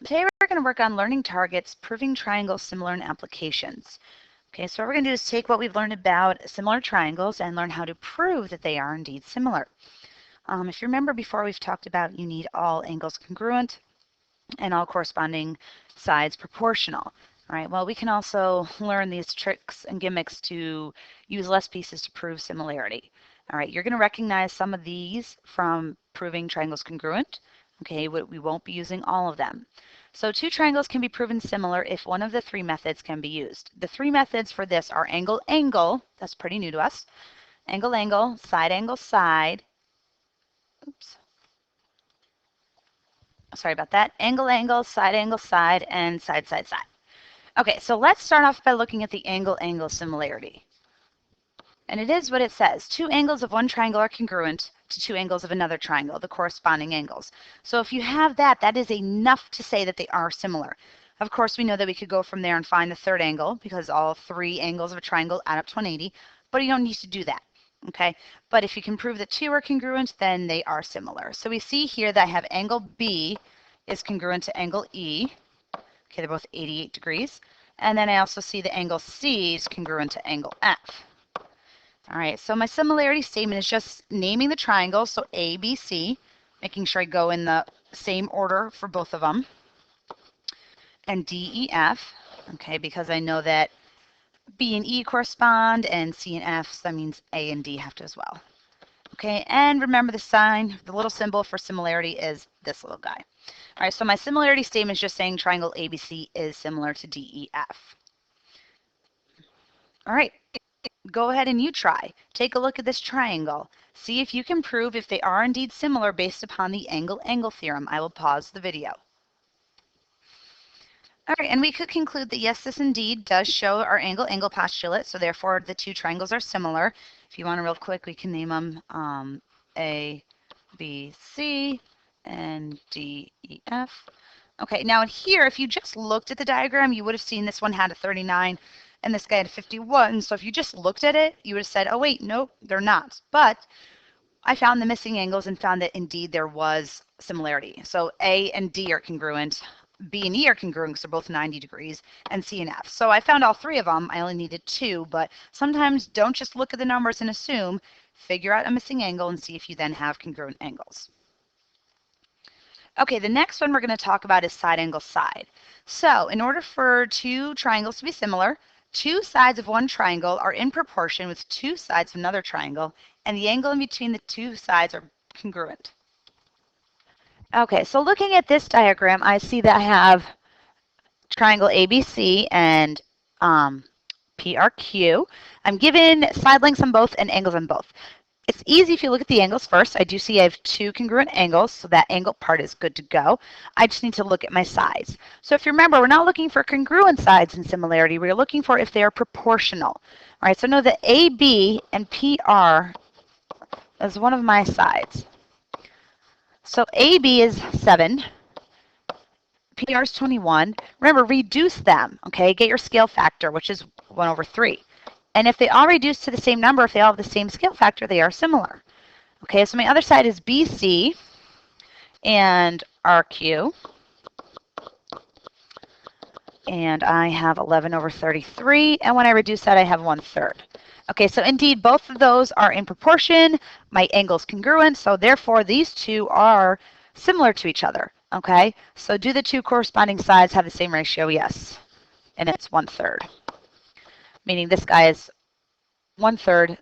Today we're going to work on learning targets, proving triangles similar in applications. Okay, so what we're going to do is take what we've learned about similar triangles and learn how to prove that they are indeed similar. If you remember before, we've talked about you need all angles congruent and all corresponding sides proportional. All right, well, we can also learn these tricks and gimmicks to use less pieces to prove similarity. All right, you're going to recognize some of these from proving triangles congruent. Okay, we won't be using all of them. So two triangles can be proven similar if one of the three methods can be used. The three methods for this are angle, angle, that's pretty new to us, angle, angle, side, oops, sorry about that, angle, angle, side, and side, side. Okay, so let's start off by looking at the angle, angle similarity. And it is what it says. Two angles of one triangle are congruent to two angles of another triangle, the corresponding angles. So if you have that, that is enough to say that they are similar. Of course, we know that we could go from there and find the third angle because all three angles of a triangle add up to 180, but you don't need to do that. Okay, but if you can prove that two are congruent, then they are similar. So we see here that I have angle B is congruent to angle E. Okay, they're both 88 degrees. And then I also see the angle C is congruent to angle F. All right, so my similarity statement is just naming the triangles, so A, B, C, making sure I go in the same order for both of them, and D, E, F, okay, because I know that B and E correspond, and C and F, so that means A and D have to as well. Okay, and remember the sign, the little symbol for similarity is this little guy. All right, so my similarity statement is just saying triangle ABC is similar to DEF. All right, go ahead and you try. Take a look at this triangle. See if you can prove if they are indeed similar based upon the angle-angle theorem. I will pause the video. All right, and we could conclude that yes, this indeed does show our angle-angle postulate, so therefore the two triangles are similar. If you want to real quick, we can name them A, B, C, and D, E, F. Okay, now here, if you just looked at the diagram, you would have seen this one had a 39 and this guy had a 51. So if you just looked at it, you would have said, oh, wait, nope, they're not. But I found the missing angles and found that indeed there was similarity. So A and D are congruent. B and E are congruent because they're both 90 degrees, and C and F. So I found all three of them. I only needed two, but sometimes don't just look at the numbers and assume. Figure out a missing angle and see if you then have congruent angles. Okay, the next one we're going to talk about is side angle side. So in order for two triangles to be similar, two sides of one triangle are in proportion with two sides of another triangle, and the angle in between the two sides are congruent. Okay, so looking at this diagram, I see that I have triangle ABC and PRQ. I'm given side lengths on both and angles on both. It's easy if you look at the angles first. I do see I have two congruent angles, so that angle part is good to go. I just need to look at my sides. So if you remember, we're not looking for congruent sides in similarity. We're looking for if they are proportional. All right, so know that AB and PR is one of my sides. So AB is 7. PR is 21. Remember, reduce them, okay? Get your scale factor, which is 1 over 3. And if they all reduce to the same number, if they all have the same scale factor, they are similar. Okay, so my other side is BC and RQ. And I have 11 over 33. And when I reduce that, I have 1/3. Okay, so indeed, both of those are in proportion. My angle is congruent, so therefore these two are similar to each other. Okay, so do the two corresponding sides have the same ratio? Yes, and it's 1/3. Meaning this guy is 1/3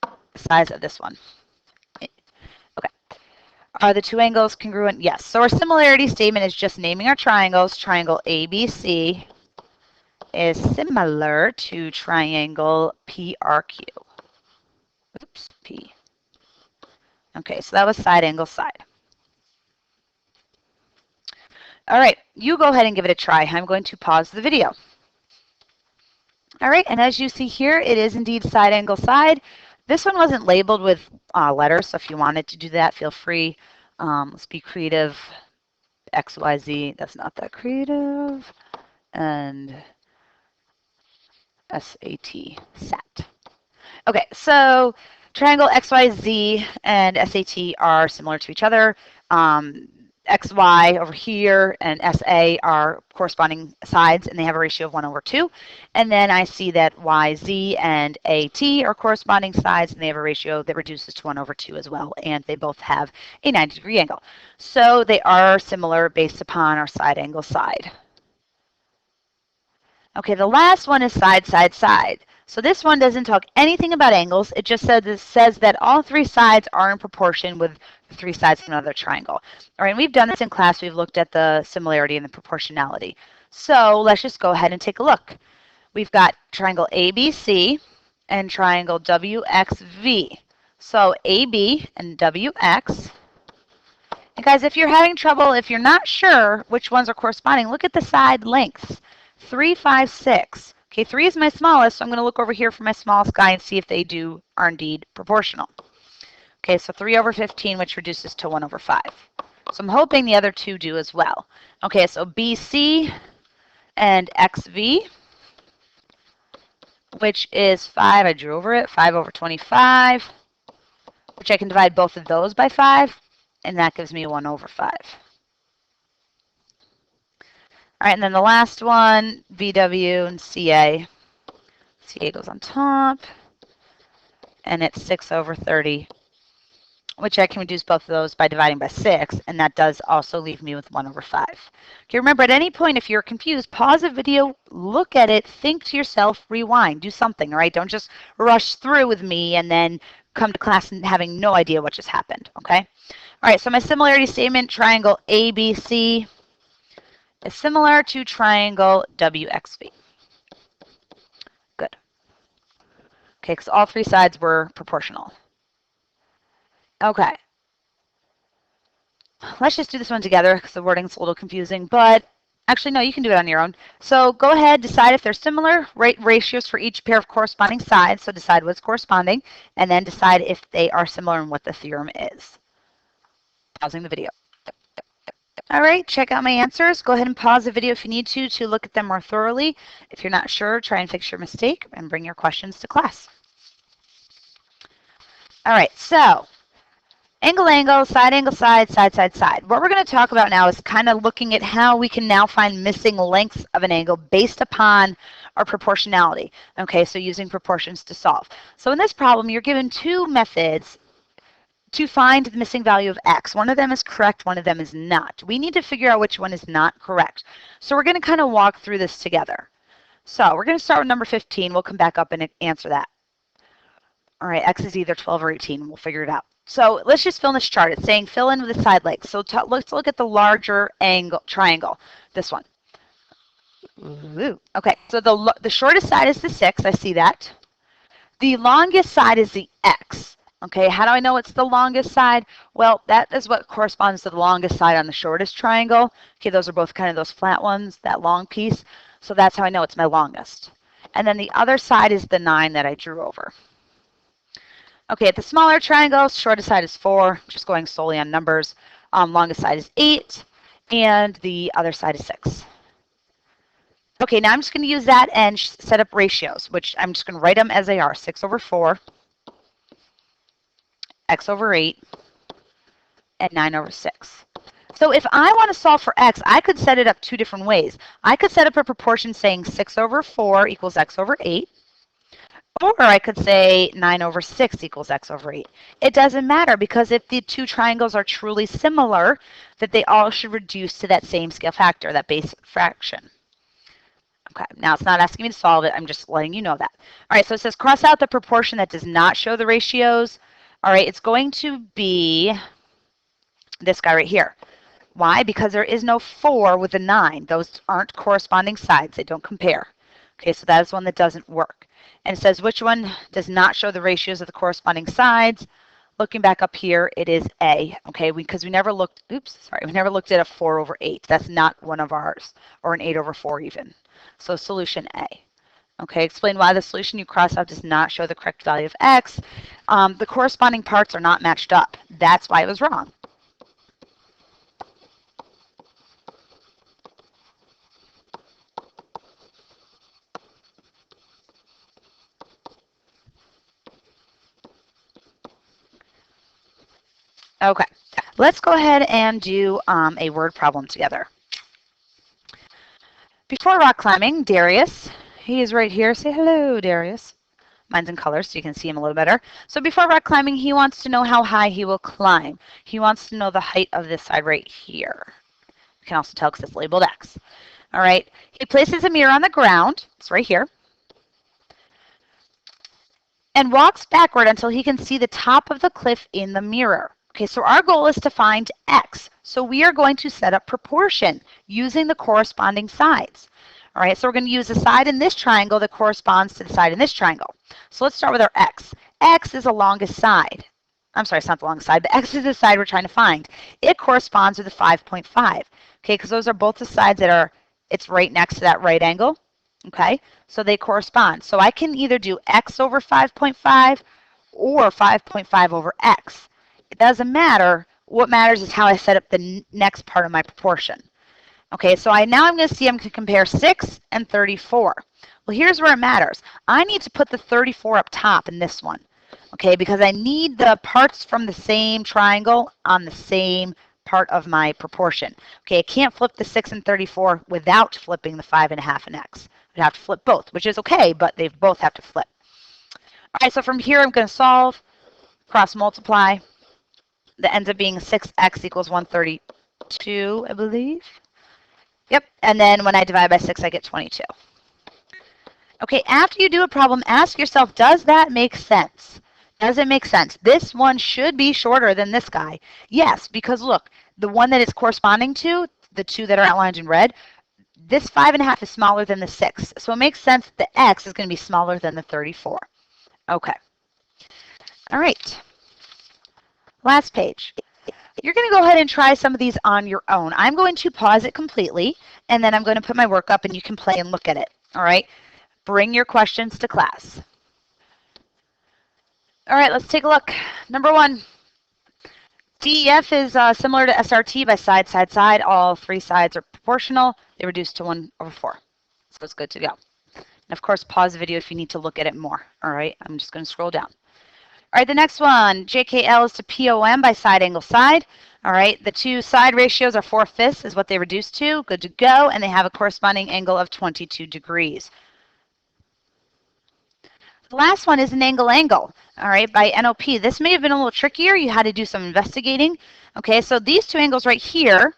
the size of this one. Okay. Are the two angles congruent? Yes. So our similarity statement is just naming our triangles. Triangle ABC is similar to triangle PRQ. Oops, P. Okay, so that was side angle side. All right, you go ahead and give it a try. I'm going to pause the video. All right, and as you see here, it is indeed side angle side. This one wasn't labeled with letters, so if you wanted to do that, feel free. Let's be creative. X, Y, Z, that's not that creative. And SAT, SAT. Okay, so triangle XYZ and SAT are similar to each other. XY over here and SA are corresponding sides, and they have a ratio of 1 over 2. And then I see that YZ and AT are corresponding sides, and they have a ratio that reduces to 1 over 2 as well, and they both have a 90-degree angle. So they are similar based upon our side angle side. Okay, the last one is side, side, side. So this one doesn't talk anything about angles. It just says that all three sides are in proportion with the three sides of another triangle. All right, and we've done this in class. We've looked at the similarity and the proportionality. So let's just go ahead and take a look. We've got triangle ABC and triangle WXV. So AB and WX. And guys, if you're having trouble, if you're not sure which ones are corresponding, look at the side lengths. 3, 5, 6. Okay, 3 is my smallest, so I'm going to look over here for my smallest guy and see if they are indeed proportional. Okay, so 3 over 15, which reduces to 1 over 5. So I'm hoping the other two do as well. Okay, so BC and XV, which is 5, I drew over it, 5 over 25, which I can divide both of those by 5, and that gives me 1 over 5. All right, and then the last one, VW and CA. CA goes on top, and it's 6 over 30, which I can reduce both of those by dividing by 6, and that does also leave me with 1 over 5. Okay, remember, at any point, if you're confused, pause the video, look at it, think to yourself, rewind, do something, all right? Don't just rush through with me and then come to class and having no idea what just happened, okay? All right, so my similarity statement, triangle ABC, is similar to triangle WXV. Good. Okay, because all three sides were proportional. Okay. Let's just do this one together because the wording's a little confusing, but actually, no, you can do it on your own. So go ahead, decide if they're similar, rate ratios for each pair of corresponding sides, so decide what's corresponding, and then decide if they are similar and what the theorem is. Pausing the video. All right, check out my answers. Go ahead and pause the video if you need to look at them more thoroughly. If you're not sure, try and fix your mistake and bring your questions to class. All right, so angle, angle, side, side, side, side. What we're going to talk about now is kind of looking at how we can now find missing lengths of an angle based upon our proportionality. Okay, so using proportions to solve. So in this problem, you're given two methods to find the missing value of x. One of them is correct, one of them is not. We need to figure out which one is not correct. So we're going to kind of walk through this together. So we're going to start with number 15. We'll come back up and answer that. All right, x is either 12 or 18. We'll figure it out. So let's just fill in this chart. It's saying fill in with the side legs. So let's look at the larger angle triangle, this one. Ooh. Okay, so the shortest side is the 6. I see that. The longest side is the x. Okay, how do I know it's the longest side? Well, that is what corresponds to the longest side on the shortest triangle. Okay, those are both kind of those flat ones, that long piece. So that's how I know it's my longest. And then the other side is the 9 that I drew over. Okay, at the smaller triangle, shortest side is 4, just going solely on numbers. Longest side is 8, and the other side is 6. Okay, now I'm just going to use that and set up ratios, which I'm just going to write them as they are. 6 over 4, x over 8, and 9 over 6. So if I want to solve for x, I could set it up two different ways. I could set up a proportion saying 6 over 4 equals x over 8. Or I could say 9 over 6 equals x over 8. It doesn't matter because if the two triangles are truly similar, that they all should reduce to that same scale factor, that base fraction. Okay, now it's not asking me to solve it. I'm just letting you know that. All right, so it says cross out the proportion that does not show the ratios. All right, it's going to be this guy right here. Why? Because there is no 4 with a 9. Those aren't corresponding sides. They don't compare. Okay, so that is one that doesn't work. And it says which one does not show the ratios of the corresponding sides. Looking back up here, it is A, okay, because we never looked, we never looked at a 4 over 8. That's not one of ours, or an 8 over 4 even. So solution A. Okay, explain why the solution you cross out does not show the correct value of x. The corresponding parts are not matched up. That's why it was wrong. Okay, Let's go ahead and do a word problem together. Before rock climbing, Darius, he is right here. Say hello, Darius. Mine's in color so you can see him a little better. So before rock climbing, he wants to know how high he will climb. He wants to know the height of this side right here. You can also tell because it's labeled X. All right. He places a mirror on the ground. It's right here. And walks backward until he can see the top of the cliff in the mirror. Okay, so our goal is to find X. So we are going to set up proportion using the corresponding sides. All right, so we're going to use the side in this triangle that corresponds to the side in this triangle. So let's start with our X. X is the longest side. I'm sorry, it's not the longest side, but X is the side we're trying to find. It corresponds with the 5.5. Okay, because those are both the sides that are, it's right next to that right angle. Okay, so they correspond. So I can either do X over 5.5 or 5.5 over X. It doesn't matter. What matters is how I set up the next part of my proportion. Okay, so now I'm going to see I'm going to compare 6 and 34. Well, here's where it matters. I need to put the 34 up top in this one, okay, because I need the parts from the same triangle on the same part of my proportion. Okay, I can't flip the 6 and 34 without flipping the 5.5 and X. I'd have to flip both, which is okay, but they both have to flip. All right, so from here I'm going to solve, cross multiply. That ends up being 6x equals 132, I believe. Yep, and then when I divide by 6, I get 22. Okay, after you do a problem, ask yourself, does that make sense? Does it make sense? This one should be shorter than this guy. Yes, because look, the one that it's corresponding to, the two that are outlined in red, this 5.5 is smaller than the 6. So it makes sense that the X is going to be smaller than the 34. Okay. All right. Last page. You're going to go ahead and try some of these on your own. I'm going to pause it completely, and then I'm going to put my work up, and you can play and look at it. All right? Bring your questions to class. All right, let's take a look. Number 1. DEF is similar to SRT by side, side, side. All 3 sides are proportional. They reduce to 1/4. So it's good to go. And of course, pause the video if you need to look at it more. All right, I'm just going to scroll down. All right, the next one, JKL is to POM by side, angle, side. All right, the 2 side ratios are 4/5 is what they reduce to. Good to go, and they have a corresponding angle of 22 degrees. The last one is an angle, angle. All right, by NOP. This may have been a little trickier. You had to do some investigating. Okay, so these 2 angles right here,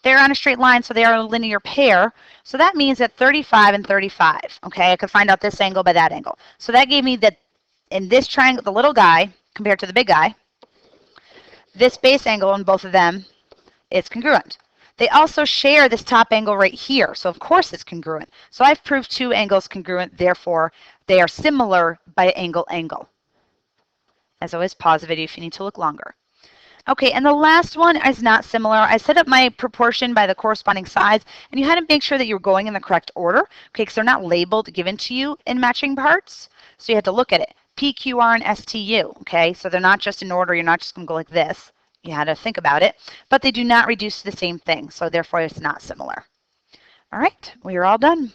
they're on a straight line, so they are a linear pair. So that means that 35 and 35. Okay, I could find out this angle by that angle. So that gave me that in this triangle, the little guy compared to the big guy, this base angle on both of them is congruent. They also share this top angle right here, so of course it's congruent. So I've proved 2 angles congruent, therefore they are similar by angle, angle. As always, pause the video if you need to look longer. Okay, and the last one is not similar. I set up my proportion by the corresponding sides, and you had to make sure that you're going in the correct order, okay, because they're not labeled, given to you in matching parts, so you have to look at it. P, Q, R, and S, T, U, okay, so they're not just in order. You're not just going to go like this. You had to think about it, but they do not reduce to the same thing, so therefore it's not similar. All right, we are all done.